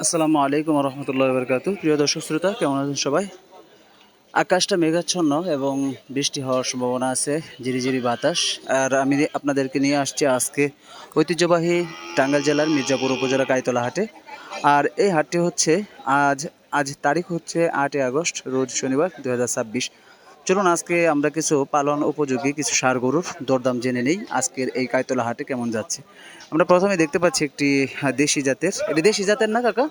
আসসালামু আলাইকুম রহমতুল্লাহ বরকাতু। প্রিয় দর্শক শ্রোতা, কেমন আছেন সবাই? আকাশটা মেঘাচ্ছন্ন এবং বৃষ্টি হওয়ার সম্ভাবনা আছে, ঝিরিঝিরি বাতাস। আর আমি আপনাদেরকে নিয়ে আসছি আজকে ঐতিহ্যবাহী টাঙ্গাইল জেলার মির্জাপুর উপজেলা কাইতলা হাটে। আর এই হাটটি হচ্ছে আজ আজ তারিখ হচ্ছে 8ই আগস্ট, রোজ শনিবার 2026। চলুন আজকে আমরা কিছু পালন উপযোগী কিছু ষাঁড় গরুর দরদাম জেনে নেই আজকের এই কাইতলা হাটে কেমন যাচ্ছে। আমরা প্রথমে দেখতে পাচ্ছি একটি দেশি জাতের, এটি দেশি জাতের না কাকা?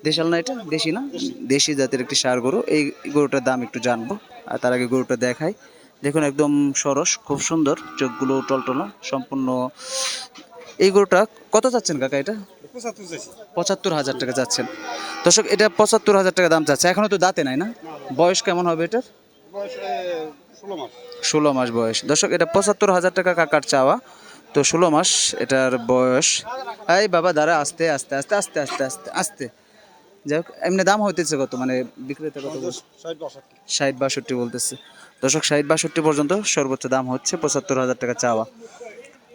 দেশাল না, এটা দেশি না? দেশি জাতের একটি ষাঁড় গরু। এই গরুটার দাম একটু জানবো, আর তার আগে গরুটা দেখাই। দেখুন একদম সরস, খুব সুন্দর, চোখগুলো টলটলো সম্পূর্ণ। এই গরুটা কত চাচ্ছেন কাকা? এটা 75,000 টাকা চাচ্ছেন। দর্শক, এটা 75,000 টাকা দাম চাচ্ছে। এখনো তো দাঁতে নাই না? বয়স কেমন হবে এটার? 16 মাস বয়স। দর্শক, এটা 75,000 টাকা কাকার চাওয়া। তো 16 মাস এটার বয়স। এই বাবা দাঁড়া, আস্তে আস্তে আস্তে আস্তে আস্তে আস্তে আস্তে। যাই হোক, এমনি দাম হইতেছে কত, মানে বিক্রেতা কত? 60-62 বলতেছে। দর্শক, 60-62 পর্যন্ত সর্বোচ্চ দাম হচ্ছে, 75,000 টাকা চাওয়া।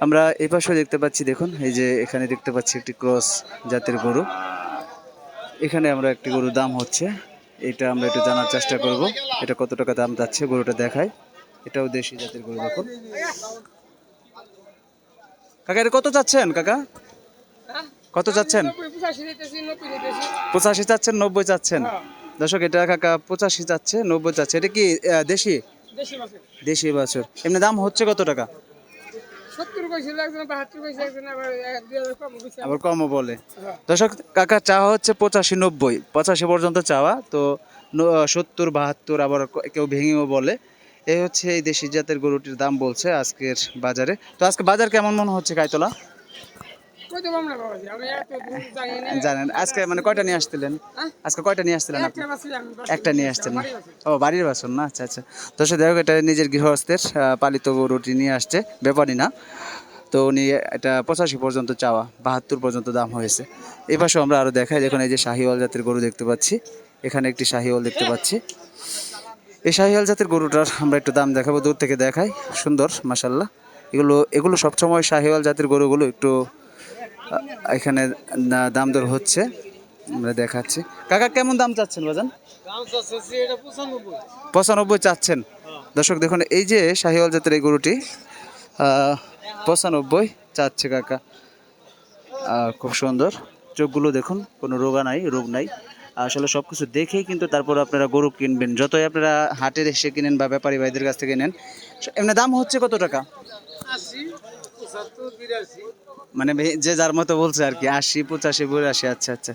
আমরা এই পাশে দেখতে পাচ্ছি, দেখুন এই যে এখানে দেখতে পাচ্ছি একটি ক্রস জাতের গরু। এখানে আমরা একটি গরুর দাম হচ্ছে, এটা আমরা একটু জানার চেষ্টা করব এটা কত টাকা দাম যাচ্ছে। গরুটা দেখায়, এটাও দেশি জাতের গরু। দেখুন কাকা, এটা কত চাচ্ছেন কাকা? কত চাচ্ছেন? 85 চাচ্ছেন, 90 চাচ্ছেন? দর্শক, এটা কাকা 85 চাচ্ছে, 90 চাচ্ছে। এটা কি দেশি? দেশি বাছুর। এমনি দাম হচ্ছে কত টাকা? আবার কমও বলে। দর্শক, কাকা চাওয়া হচ্ছে 85-90, 85 পর্যন্ত চাওয়া। তো 70-72 আবার কেউ ভেঙেও বলে। এই হচ্ছে এই দেশি জাতের গরুটির দাম বলছে আজকের বাজারে। তো আজকে বাজার কেমন মনে হচ্ছে কাইতলা? জানেন আজকে মানে কয়টা নিয়ে আসছিলেন? আজকে কয়টা নিয়ে আসছিলেন আপনি? একটা নিয়ে আসছেন না? ও, বাড়ির বাসন না? আচ্ছা আচ্ছা। দর্শক, দেখো এটা নিজের গৃহস্থের পালিত গরুটি নিয়ে আসছে, ব্যাপারই না। তো উনি এটা 85 পর্যন্ত চাওয়া, 72 পর্যন্ত দাম হয়েছে। এই পাশে আমরা আরো দেখাই, দেখুন এই যে শাহিওয়াল জাতের গরু দেখতে পাচ্ছি। এখানে একটি শাহিওয়াল দেখতে পাচ্ছি। এই শাহিওয়াল জাতের গরুটার আমরা একটু দাম দেখাবো, দূর থেকে দেখাই। সুন্দর মাশাল্লাহ। এগুলো এগুলো সবসময় শাহিওয়াল জাতের গরুগুলো একটু এখানে দাম দর হচ্ছে, আমরা দেখাচ্ছি। কাকা কেমন দাম চাচ্ছেন বাজান? 95 চাচ্ছেন। দর্শক দেখুন, এই যে শাহিওয়াল জাতের এই গরুটি 95 চাচ্ছে কাকা। খুব সুন্দর, চোখগুলো দেখুন, কোনো রোগ নাই। আসলে সব কিছু দেখেই কিন্তু তারপর আপনারা গরু কিনবেন, যতই আপনারা হাটে এসে কিনেন বা ব্যাপারী ভাইদের কাছ থেকে নেন। এমনি দাম হচ্ছে কত টাকা? মানে যে যার মতো বলছে আর কি, 80, 85, 82। আচ্ছা আচ্ছা।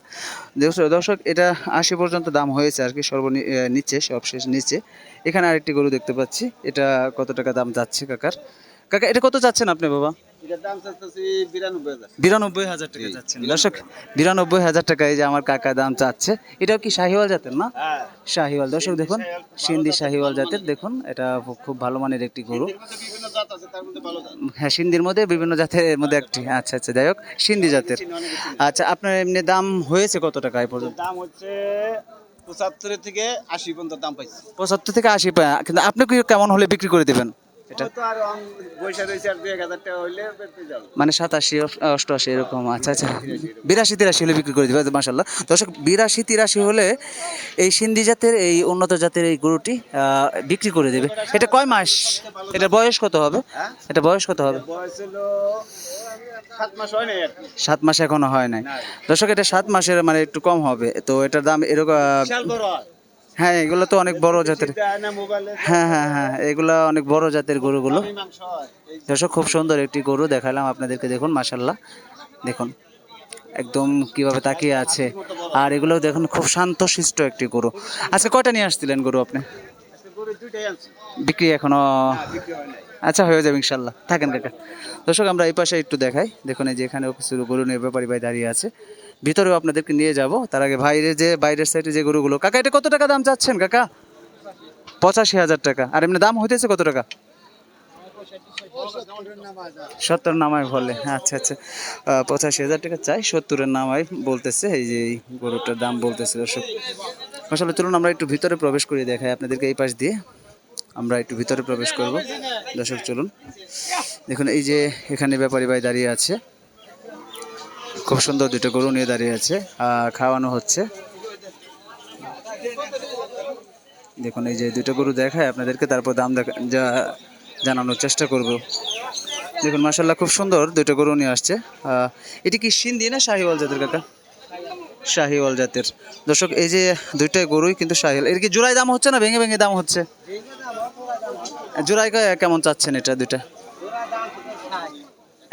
দর্শক, এটা 80 পর্যন্ত দাম হয়েছে আর কি, নিচে, সবশেষ নিচে। এখানে আরেকটি গরু দেখতে পাচ্ছি, এটা কত টাকা দাম যাচ্ছে কাকার? কাকা, এটা কত চাচ্ছেন আপনি বাবা? 92,000 টাকা চাচ্ছেন। দর্শক, 92,000 টাকা এই যে আমার কাকা দাম চাচ্ছে। এটাও কি শাহিওয়াল জাতের না? শাহিওয়াল। দর্শক দেখুন, সিন্ধি শাহিওয়াল জাতের। দেখুন এটা খুব ভালো মানের একটি গরু। হ্যাঁ, সিন্ধির মধ্যে বিভিন্ন জাতের মধ্যে একটি। আচ্ছা আচ্ছা, যাই হোক, সিন্ধি জাতের। আচ্ছা, আপনার এমনি দাম হয়েছে কত টাকা এই পর্যন্ত? দাম হচ্ছে 75 থেকে 80 পর্যন্ত দাম পাইছি। 75 থেকে 80। কিন্তু আপনি কি কেমন হলে বিক্রি করে দেবেন এটা? মানে 87-88 এরকম? আচ্ছা আচ্ছা, 82-83 হলে বিক্রি করে দিবে, মাশাল্লাহ। দর্শক, 82-83 হলে এই সিন্ধি জাতের, এই উন্নত জাতের এই গরুটি বিক্রি করে দেবে। এটা কয় মাস? এটা বয়স কত হবে? এটা বয়স কত হবে? 7 মাস এখনো হয় নাই। দর্শক, এটা 7 মাসের মানে একটু কম হবে। তো এটার দাম এরকম। হ্যাঁ, এগুলো তো অনেক বড় জাতের। হ্যাঁ হ্যাঁ হ্যাঁ, এগুলো অনেক বড় জাতের গরুগুলো। দর্শক, খুব সুন্দর একটি গরু দেখালাম আপনাদেরকে। দেখুন মাশাল্লাহ, দেখুন একদম কিভাবে তাকিয়ে আছে। আর এগুলো দেখুন, খুব শান্তশিষ্ট একটি গরু। আজকে কয়টা নিয়ে আসছিলেন গরু আপনি? বিক্রি এখনো? আচ্ছা, হয়ে যাবে ইনশাল্লাহ, থাকেন কাকা। দর্শক, আমরা এই পাশে একটু দেখাই। দেখুন এই যে এখানেও কিছু গরু নিয়ে ব্যাপারী ভাই দাঁড়িয়ে আছে, ভিতরেও আপনাদেরকে নিয়ে যাব। তার আগে বাইরের সাইডে যে গরুগুলো, কাকা এটা কত টাকা দাম চাচ্ছেন কাকা? 85,000 টাকা। আর এমনি দাম হইতেছে কত টাকা? 70 নামায় বলে। আচ্ছা আচ্ছা, 85,000 টাকা চাই, 70-এর নামায় বলতেছে। এই যে এই গরুটার দাম বলতেছে। দর্শক আসলে চলুন আমরা একটু ভিতরে প্রবেশ করে দেখাই আপনাদেরকে। এই পাশ দিয়ে আমরা একটু ভিতরে প্রবেশ করব। দর্শক চলুন, দেখুন এই যে এখানে ব্যাপারী ভাই দাঁড়িয়ে আছে। খুব সুন্দর দুটো গরু নিয়ে দাঁড়িয়ে আছে, খাওয়ানো হচ্ছে। দেখুন এই যে দুটো গরু দেখায় আপনাদেরকে, তারপর দাম জানানোর চেষ্টা করব। দেখুন মাশাল্লাহ খুব সুন্দর দুটো গরু নিয়ে আসছে। এটি কি সিন্ধি না শাহিওয়াল জাতের কাকা? শাহিওয়াল জাতের। দর্শক এই যে দুইটা গরুই কিন্তু শাহিওয়াল। এর কি জোড়ায় দাম হচ্ছে না ভেঙে ভেঙে দাম হচ্ছে? জোড়ায় কেমন চাচ্ছেন এটা দুইটা?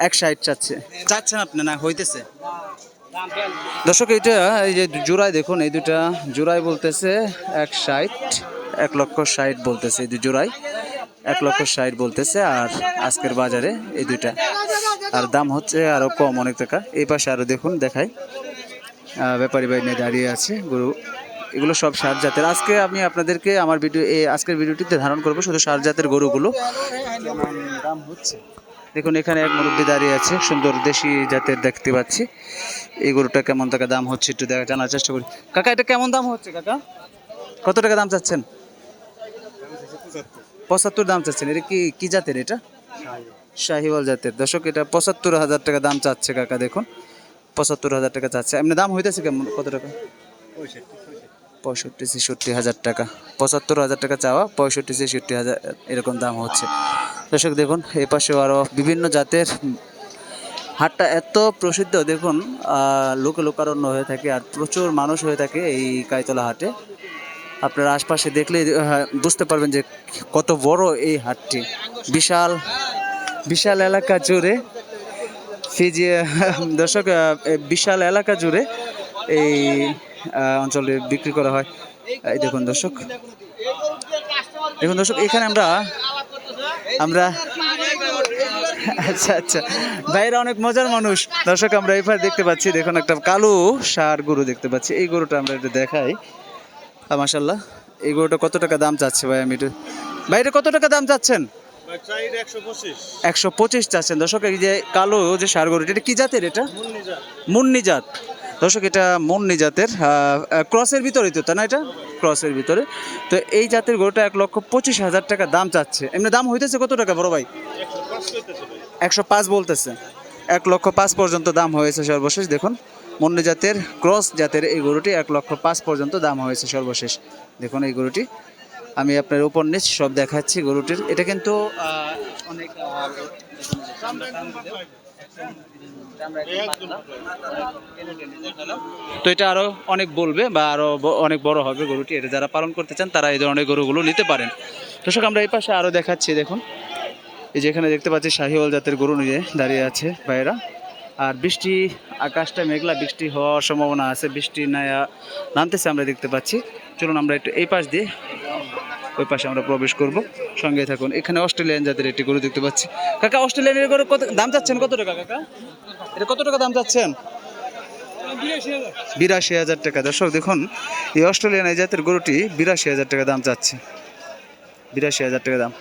160 চাচ্ছেন আপনি না হইতেছে? দর্শক এইটা এই যে জোড়ায় দেখুন, এই দুটা জোড়ায় বলতেছে 160, 1,60,000 বলতেছে এই জোড়ায়, 1,60,000 বলতেছে। আর আজকের বাজারে এই দুইটা আর দাম হচ্ছে আরো কম অনেক টাকা। এই পাশে আরো দেখুন দেখাই, ব্যাপারী ভাই নিয়ে দাঁড়িয়ে আছে গরু। এগুলো সব সার জাতের। আজকে আমি আপনাদেরকে আমার আজকের ভিডিওটিতে ধারণ করবো শুধু সার জাতের গরুগুলো কেমন দাম হচ্ছে। দেখুন এখানে এক মুরব্বি দাঁড়িয়ে আছে, সুন্দর দেশি জাতের দেখতে পাচ্ছি। এই গরুটা কেমন টাকা দাম হচ্ছে একটু জানার চেষ্টা করি। কাকা এটা কেমন দাম হচ্ছে কাকা? কত টাকা দাম চাচ্ছেন? 75 দাম চাচ্ছেন। এটা কি জাতের এটা? শাহিওয়াল জাতের। দর্শক এটা 75,000 টাকা দাম চাচ্ছে কাকা। দেখুন 75,000 টাকা চাচ্ছে। এমনি দাম হইতেছে কেমন, কত টাকা? 65-66,000 টাকা। 75,000 টাকা চাওয়া, 65-66,000 এরকম দাম হচ্ছে। দর্শক দেখুন এই পাশেও আরও বিভিন্ন জাতের। হাটটা এত প্রসিদ্ধ দেখুন, লোকারণ্য হয়ে থাকে আর প্রচুর মানুষ হয়ে থাকে এই কাইতলা হাটে। আপনারা আশপাশে দেখলে বুঝতে পারবেন যে কত বড় এই হাটটি। বিশাল বিশাল এলাকা জুড়ে ফিজি দর্শক বিশাল এলাকা জুড়ে এই অঞ্চলে বিক্রি করা হয়। এই দেখুন দর্শক, এখানে আমরা আচ্ছা ভাইরা অনেক মজার মানুষ। দর্শক আমরা এবার দেখতে পাচ্ছি, দেখুন একটা কালো ষাঁড় গরু দেখতে পাচ্ছি। এই গরুটা আমরা একটু দেখাই। মাশাল্লাহ এই গরুটা কত টাকা দাম চাচ্ছে ভাই? আমি একটু ভাই এটা কত টাকা দাম চাচ্ছেন? 125 চাচ্ছেন। দর্শক এই যে কালো যে ষাঁড় গরুটা, এটা কি জাতের? এটা মুন্নি জাত। দর্শক এটা মুন্নি জাতের, ক্রসের ভিতরে তো, তাই না? এটা ক্রসের ভিতরে। তো এই জাতের গরুটা 1,25,000 টাকা দাম চাচ্ছে। এমনি দাম হইতেছে কত টাকা বড় ভাই? 105 বলতেছে। 1,05,000 পর্যন্ত দাম হয়েছে সর্বশেষ। দেখুন মুন্নি জাতের ক্রস জাতের এই গরুটি 1,05,000 পর্যন্ত দাম হয়েছে সর্বশেষ। দেখুন এই গরুটি আমি আপনার উপর নিচ সব দেখাচ্ছি গরুটির। এটা কিন্তু অনেক তো এটা আরো অনেক বলবে বা আরো অনেক বড় হবে গরুটি। এটা যারা পালন করতে চান তারা এই ধরনের গরুগুলো নিতে পারেন। দর্শক আমরা এই পাশে আরো দেখাচ্ছি। দেখুন এই যে এখানে দেখতে পাচ্ছি শাহিওয়াল জাতের গরু নিয়ে দাঁড়িয়ে আছে ভাইয়েরা। আর বৃষ্টি, আকাশটা মেঘলা, বৃষ্টি হওয়ার সম্ভাবনা আছে। বৃষ্টি নামতেছে আমরা দেখতে পাচ্ছি। চলুন আমরা একটু এই পাশ দিয়ে ওই পাশে আমরা প্রবেশ করব, সঙ্গে থাকুন। এখানে অস্ট্রেলিয়ান জাতের একটি গরু দেখতে পাচ্ছি। কাকা অস্ট্রেলিয়ানের গরু কত দাম চাচ্ছেন? কত টাকা কাকা এটা কত টাকা দাম চাচ্ছেন? 82,000 টাকা। দর্শক দেখুন এই অস্ট্রেলিয়ান এই জাতের গরুটি 82,000 টাকা দাম চাচ্ছে। 82,000 টাকা দাম।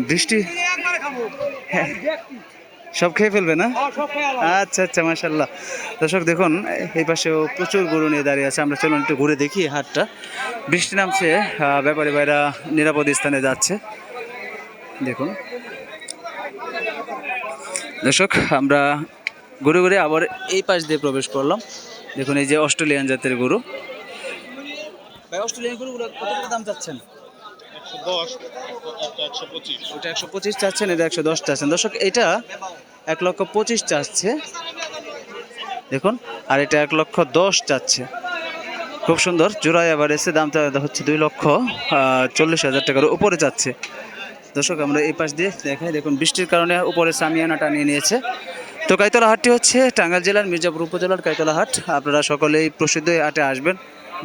বৃষ্টি সব খেয়ে ফেলবে না? আচ্ছা মাশাল্লাহ। দর্শক দেখুন এই পাশেও প্রচুর গরু নিয়ে দাঁড়িয়ে আছে। আমরা চলুন একটু ঘুরে দেখি হাটটা। বৃষ্টি নামছে, ব্যাপারী ভাইরা নিরাপদ স্থানে যাচ্ছে। দেখুন দর্শক আমরা ঘুরে আবার এই পাশ দিয়ে প্রবেশ করলাম। দেখুন এই যে অস্ট্রেলিয়ান জাতের গরু। ভাই অস্ট্রেলিয়ান গরুগুলো কত টাকা দাম চাচ্ছেন? 125 চাচ্ছেন, এটা 110 চাচ্ছেন। দর্শক এটা 1,25,000 চাচ্ছে দেখুন, আর এটা 1,10,000 চাচ্ছে। খুব সুন্দর জোড়ায় আবার এসে দামটা হচ্ছে 2,40,000 টাকার উপরে চাচ্ছে। দর্শক আমরা এই পাশ দিয়ে দেখাই। দেখুন বৃষ্টির কারণে উপরে সামিয়ানাটা নিয়ে নিয়েছে। তো কাইতলা হাটটি হচ্ছে টাঙ্গাইল জেলার মির্জাপুর উপজেলার কাইতলা হাট। আপনারা সকলেই প্রসিদ্ধ এই হাটে আসবেন,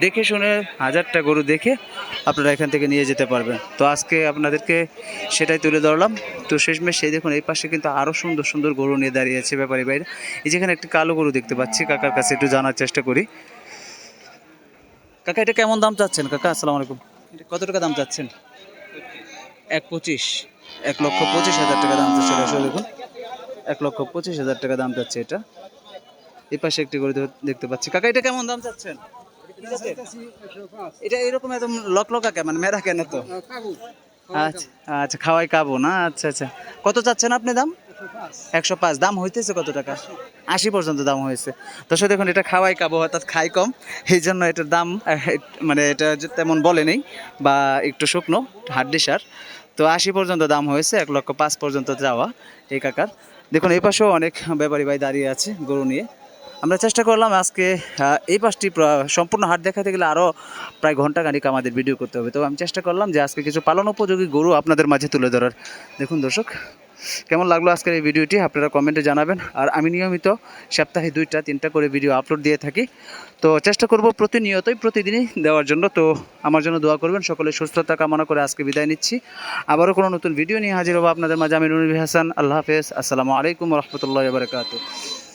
দেখে শুনে 1000টা গরু দেখে আপনারা এখান থেকে নিয়ে যেতে পারবেন। তো আজকে আপনাদেরকে সেটাই তুলে ধরলাম। তো শেষমেশ সেই দেখুন এই পাশে কিন্তু আরও সুন্দর সুন্দর গরু নিয়ে দাঁড়িয়ে আছে ব্যাপারী বাইরে। এই যেখানে একটি কালো গরু দেখতে পাচ্ছি, কাকার কাছে একটু জানার চেষ্টা করি। কাকা এটা কেমন দাম চাচ্ছেন? কাকা আসসালামু আলাইকুম, এটা কত টাকা দাম চাচ্ছেন? 1,25,000, 1,25,000 টাকা দাম চাচ্ছে। দেখুন 1,25,000 টাকা দাম চাচ্ছে এটা। এই পাশে একটি গরু দেখতে পাচ্ছি। কাকা এটা কেমন দাম চাচ্ছেন? এটা এরকম একদম লকলকা কেন, মানে মেরা কেন? তো আচ্ছা খাওয়াই কাবো না। আচ্ছা কত চাচ্ছেন আপনি দাম? 105 দাম হইতেছে কত টাকা? 80 পর্যন্ত দাম হয়েছে। দর্শক দেখুন, এটা খাওয়াই কাবো, অর্থাৎ খাই কম, এই জন্য এটার দাম মানে এটা যে তেমন বলে নেই বা একটু শুকনো হাড্ডি সার। তো 80 পর্যন্ত দাম হয়েছে, 1,05,000 পর্যন্ত যাওয়া এই কাকার। দেখুন এই পাশেও অনেক ব্যাপারী ভাই দাঁড়িয়ে আছে গরু নিয়ে। আমরা চেষ্টা করলাম আজকে এই পাশটি সম্পূর্ণ হাট দেখাতে গেলে আরও প্রায় ঘন্টাখানিক আমাদের ভিডিও করতে হবে। তো আমি চেষ্টা করলাম যে আজকে কিছু পালন উপযোগী গরু আপনাদের মাঝে তুলে ধরার। দেখুন দর্শক, কেমন লাগলো আজকের এই ভিডিওটি আপনারা কমেন্টে জানাবেন। আর আমি নিয়মিত সপ্তাহে 2-3টা করে ভিডিও আপলোড দিয়ে থাকি, তো চেষ্টা করব প্রতিনিয়তই প্রতিদিনই দেওয়ার জন্য। তো আমার জন্য দোয়া করবেন। সকলে সুস্থতা কামনা করে আজকে বিদায় নিচ্ছি। আবারও কোনো নতুন ভিডিও নিয়ে হাজির হবো আপনাদের মাঝে। আমি নুরুল হাসান। আল্লাহ হাফেজ। আসসালামু আলাইকুম রহমতুল্লাহ বারকাতুহু।